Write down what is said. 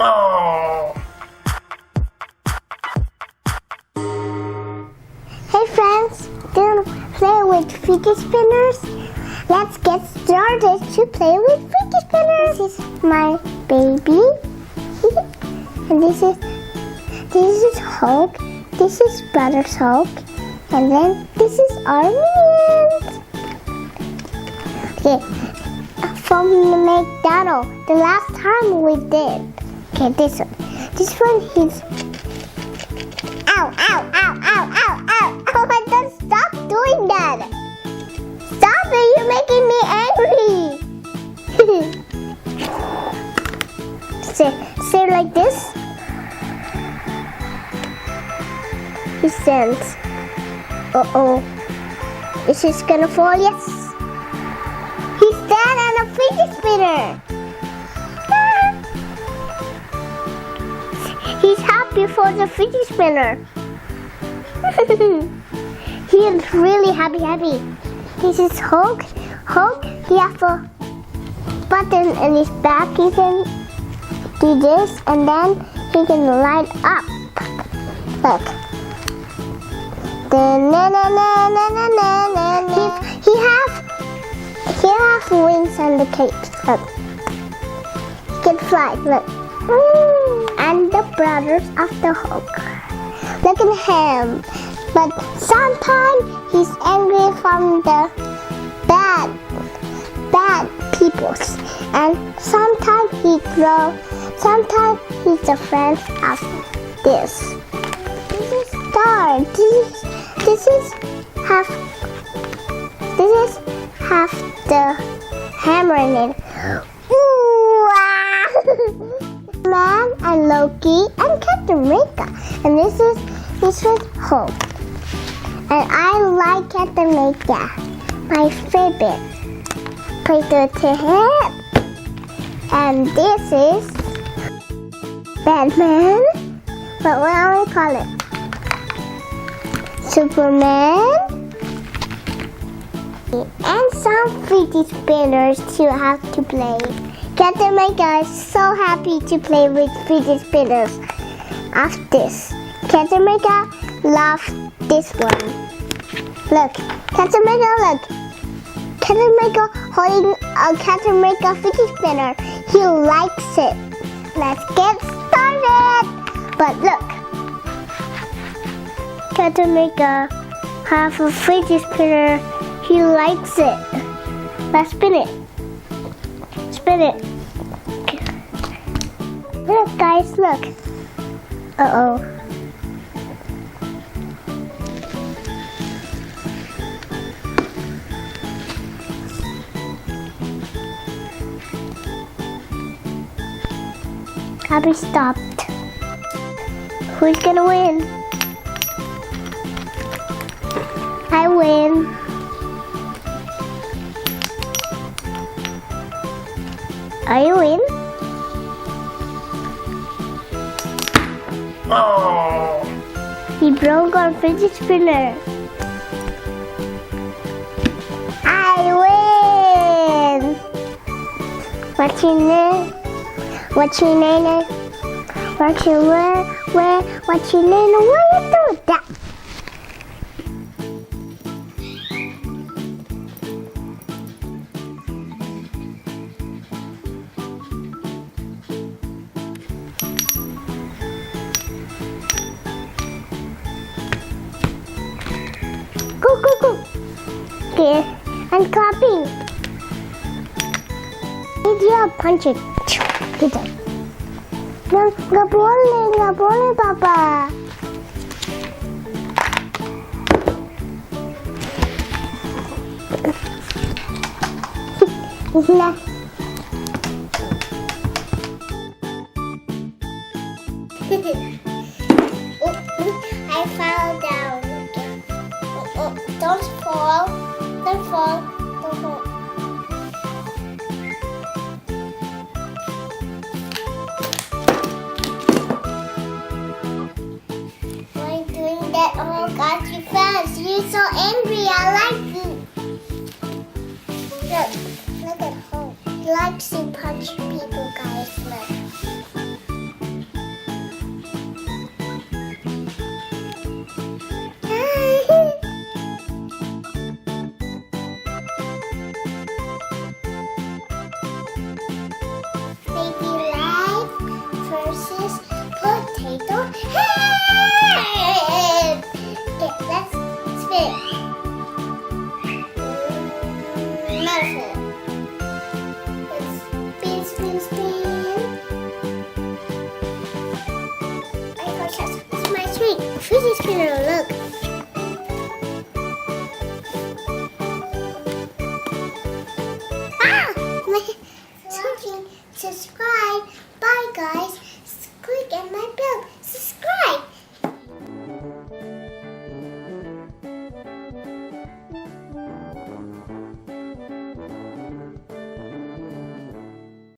Oh. Hey friends, do you play with fidget spinners? Let's get started to play with fidget spinners. This is my baby. And this is Hulk. This is Brother's Hulk. And then this is our minions. Okay, from the McDonald's, the last time we did. Okay, this one. This one is. Ow, ow, ow, ow, ow, ow. Oh my God, stop doing that. Stop it, you're making me angry. Say like this. He stands. Uh-oh. Is this gonna fall? Yes. He's standing on a fidget spinner. He's happy for the fidget spinner. He is really happy. This is Hulk. Hulk, he has a button in his back. He can do this and then he can light up. Look. He has wings on the cape. Look. He can fly. Look. And the brothers of the Hulk. Look at him. But sometimes he's angry from the bad peoples. And sometimes sometimes he's a friend of this. This is star. This is half the hammer in it. Man and Loki and Captain America. And this is Hulk. And I like Captain America. My favorite. Play the head. And this is Batman. But what do we call it? Superman. And some fidget spinners to have to play. Captain America is so happy to play with fidget spinners. After this, Captain America loves this one. Look, Captain America, look. Captain America holding a Captain America fidget spinner. He likes it. Let's get started. But look, Captain America have a fidget spinner. He likes it. Let's spin it. Spin it. Look, guys, look. Uh-oh. Abby stopped. Who's gonna win? I win. Are you in? Oh. He broke our fidget spinner. I win! What's your name? What's your name? What's your where? What's your name? Why you do that? Go. Okay, I'm clapping. Need you punch it. Gitu. Nggak boleh, Papa. Nah. I fell down. Oh, don't fall. Don't fall. Why are you doing that? Oh God, you fast. You're so angry. I like you. Look at home. He likes to punch people, guys. Look. fidget spinner, look. Ah! Subscribe. Bye guys. Click on my bell. Subscribe.